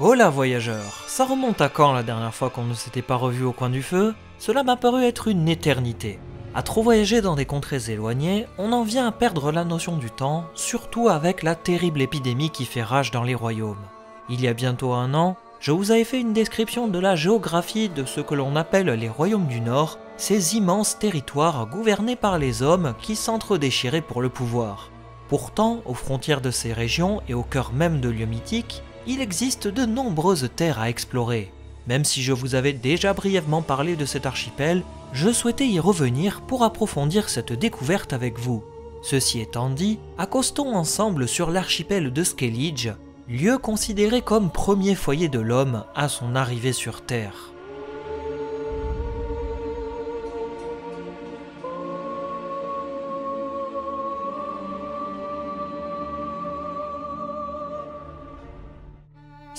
Hola voyageurs, ça remonte à quand la dernière fois qu'on ne s'était pas revu au coin du feu? Cela m'a paru être une éternité. À trop voyager dans des contrées éloignées, on en vient à perdre la notion du temps, surtout avec la terrible épidémie qui fait rage dans les royaumes. Il y a bientôt un an, je vous avais fait une description de la géographie de ce que l'on appelle les royaumes du Nord, ces immenses territoires gouvernés par les hommes qui s'entre-déchiraient pour le pouvoir. Pourtant, aux frontières de ces régions et au cœur même de lieux mythiques, il existe de nombreuses terres à explorer. Même si je vous avais déjà brièvement parlé de cet archipel, je souhaitais y revenir pour approfondir cette découverte avec vous. Ceci étant dit, accostons ensemble sur l'archipel de Skellige, lieu considéré comme premier foyer de l'homme à son arrivée sur Terre.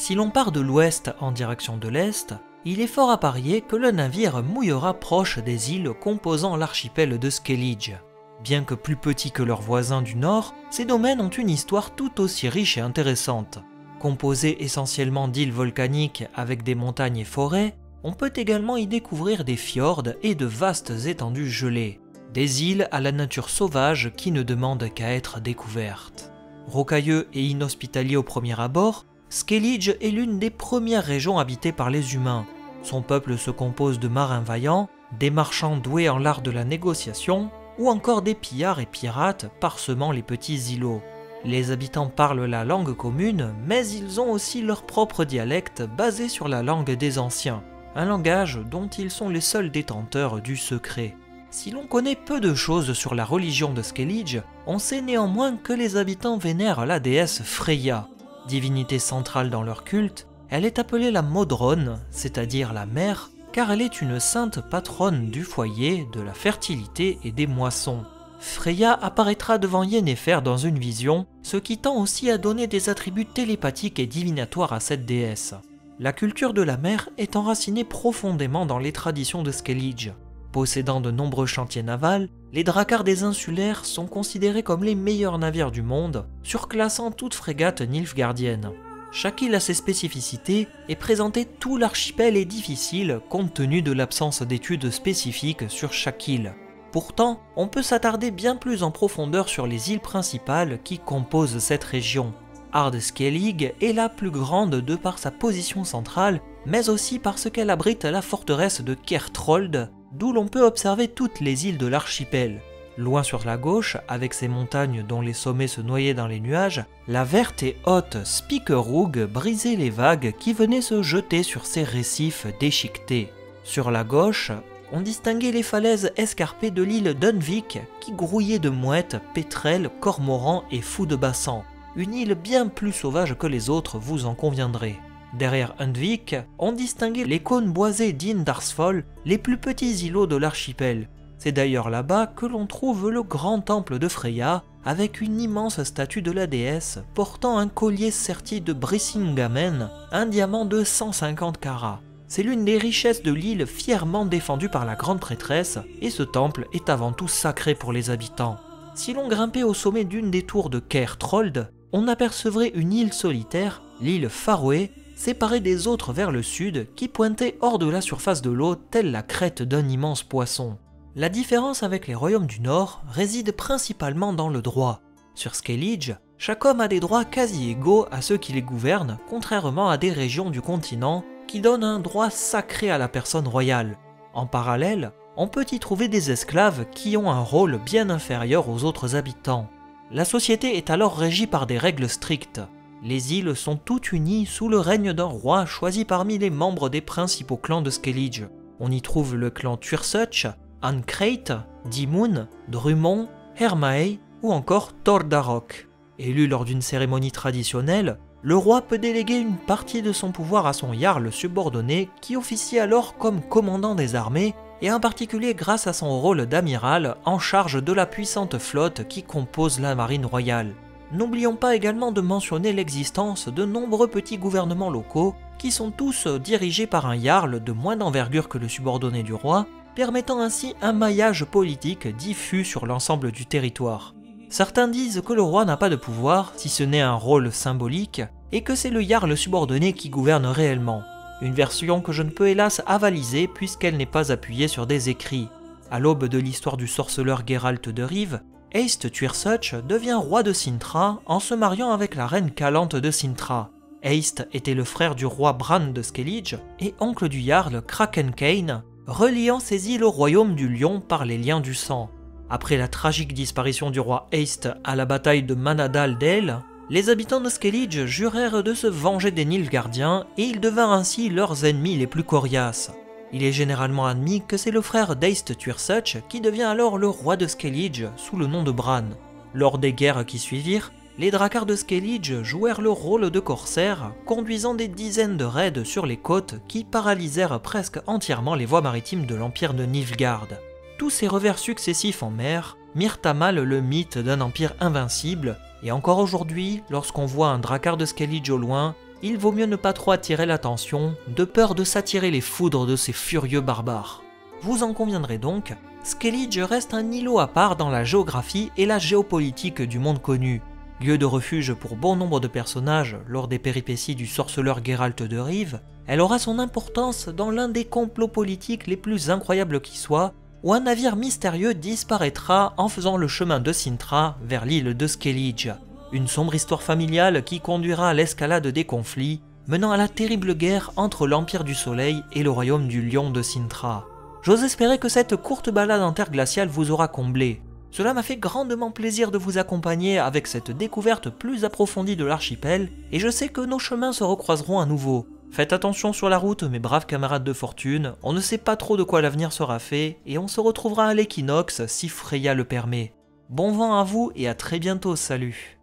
Si l'on part de l'ouest en direction de l'est, il est fort à parier que le navire mouillera proche des îles composant l'archipel de Skellige. Bien que plus petits que leurs voisins du nord, ces domaines ont une histoire tout aussi riche et intéressante. Composés essentiellement d'îles volcaniques avec des montagnes et forêts, on peut également y découvrir des fjords et de vastes étendues gelées. Des îles à la nature sauvage qui ne demandent qu'à être découvertes. Rocailleux et inhospitalier au premier abord, Skellige est l'une des premières régions habitées par les humains. Son peuple se compose de marins vaillants, des marchands doués en l'art de la négociation, ou encore des pillards et pirates parsemant les petits îlots. Les habitants parlent la langue commune, mais ils ont aussi leur propre dialecte basé sur la langue des anciens, un langage dont ils sont les seuls détenteurs du secret. Si l'on connaît peu de choses sur la religion de Skellige, on sait néanmoins que les habitants vénèrent la déesse Freyja. Divinité centrale dans leur culte, elle est appelée la Modronne, c'est-à-dire la mère, car elle est une sainte patronne du foyer, de la fertilité et des moissons. Freyja apparaîtra devant Yennefer dans une vision, ce qui tend aussi à donner des attributs télépathiques et divinatoires à cette déesse. La culture de la mer est enracinée profondément dans les traditions de Skellige. Possédant de nombreux chantiers navals, les dracars des insulaires sont considérés comme les meilleurs navires du monde, surclassant toute frégate nilfgaardienne. Chaque île a ses spécificités et présenter tout l'archipel est difficile compte tenu de l'absence d'études spécifiques sur chaque île. Pourtant, on peut s'attarder bien plus en profondeur sur les îles principales qui composent cette région. Ardskellig est la plus grande de par sa position centrale, mais aussi parce qu'elle abrite la forteresse de Kertrold, d'où l'on peut observer toutes les îles de l'archipel. Loin sur la gauche, avec ses montagnes dont les sommets se noyaient dans les nuages, la verte et haute Spikerug brisait les vagues qui venaient se jeter sur ces récifs déchiquetés. Sur la gauche, on distinguait les falaises escarpées de l'île d'Unvik qui grouillaient de mouettes, pétrels, cormorans et fous de bassan. Une île bien plus sauvage que les autres, vous en conviendrez. Derrière Undvik, on distinguait les cônes boisés d'Indarsfol, les plus petits îlots de l'archipel. C'est d'ailleurs là-bas que l'on trouve le grand temple de Freyja, avec une immense statue de la déesse portant un collier serti de Brisingamen, un diamant de 150 carats. C'est l'une des richesses de l'île fièrement défendue par la grande prêtresse, et ce temple est avant tout sacré pour les habitants. Si l'on grimpait au sommet d'une des tours de Kertrold, on apercevrait une île solitaire, l'île Faroé, séparée des autres vers le sud, qui pointait hors de la surface de l'eau telle la crête d'un immense poisson. La différence avec les royaumes du Nord réside principalement dans le droit. Sur Skellige, chaque homme a des droits quasi égaux à ceux qui les gouvernent, contrairement à des régions du continent qui donnent un droit sacré à la personne royale. En parallèle, on peut y trouver des esclaves qui ont un rôle bien inférieur aux autres habitants. La société est alors régie par des règles strictes. Les îles sont toutes unies sous le règne d'un roi choisi parmi les membres des principaux clans de Skellige. On y trouve le clan Tursach, Ancreit, Dimoun, Drummond, Hermae ou encore Tordarok. Élu lors d'une cérémonie traditionnelle, le roi peut déléguer une partie de son pouvoir à son jarl subordonné qui officie alors comme commandant des armées et en particulier grâce à son rôle d'amiral en charge de la puissante flotte qui compose la marine royale. N'oublions pas également de mentionner l'existence de nombreux petits gouvernements locaux qui sont tous dirigés par un jarl de moins d'envergure que le subordonné du roi, permettant ainsi un maillage politique diffus sur l'ensemble du territoire. Certains disent que le roi n'a pas de pouvoir, si ce n'est un rôle symbolique, et que c'est le Jarl subordonné qui gouverne réellement. Une version que je ne peux hélas avaliser puisqu'elle n'est pas appuyée sur des écrits. À l'aube de l'histoire du sorceleur Geralt de Rive, Eyst Tuirsech devient roi de Cintra en se mariant avec la reine Calante de Cintra. Eyst était le frère du roi Bran de Skellige et oncle du Jarl Krakenkane, reliant ces îles au royaume du Lion par les liens du sang. Après la tragique disparition du roi Eyst à la bataille de Manadal Dale, les habitants de Skellige jurèrent de se venger des Nilfgaardiens et ils devinrent ainsi leurs ennemis les plus coriaces. Il est généralement admis que c'est le frère d'Eyst Tuirsech qui devient alors le roi de Skellige sous le nom de Bran. Lors des guerres qui suivirent, les Drakkar de Skellige jouèrent le rôle de corsaires, conduisant des dizaines de raids sur les côtes qui paralysèrent presque entièrement les voies maritimes de l'empire de Nilfgaard. Tous ces revers successifs en mer mirent à mal le mythe d'un empire invincible, et encore aujourd'hui, lorsqu'on voit un Drakkar de Skellige au loin, il vaut mieux ne pas trop attirer l'attention, de peur de s'attirer les foudres de ces furieux barbares. Vous en conviendrez donc, Skellige reste un îlot à part dans la géographie et la géopolitique du monde connu. Lieu de refuge pour bon nombre de personnages lors des péripéties du sorceleur Geralt de Rive, elle aura son importance dans l'un des complots politiques les plus incroyables qui soient, où un navire mystérieux disparaîtra en faisant le chemin de Cintra vers l'île de Skellige. Une sombre histoire familiale qui conduira à l'escalade des conflits, menant à la terrible guerre entre l'Empire du Soleil et le royaume du Lion de Cintra. J'ose espérer que cette courte balade interglaciale vous aura comblé. Cela m'a fait grandement plaisir de vous accompagner avec cette découverte plus approfondie de l'archipel, et je sais que nos chemins se recroiseront à nouveau. Faites attention sur la route mes braves camarades de fortune, on ne sait pas trop de quoi l'avenir sera fait, et on se retrouvera à l'équinoxe si Freya le permet. Bon vent à vous et à très bientôt, salut!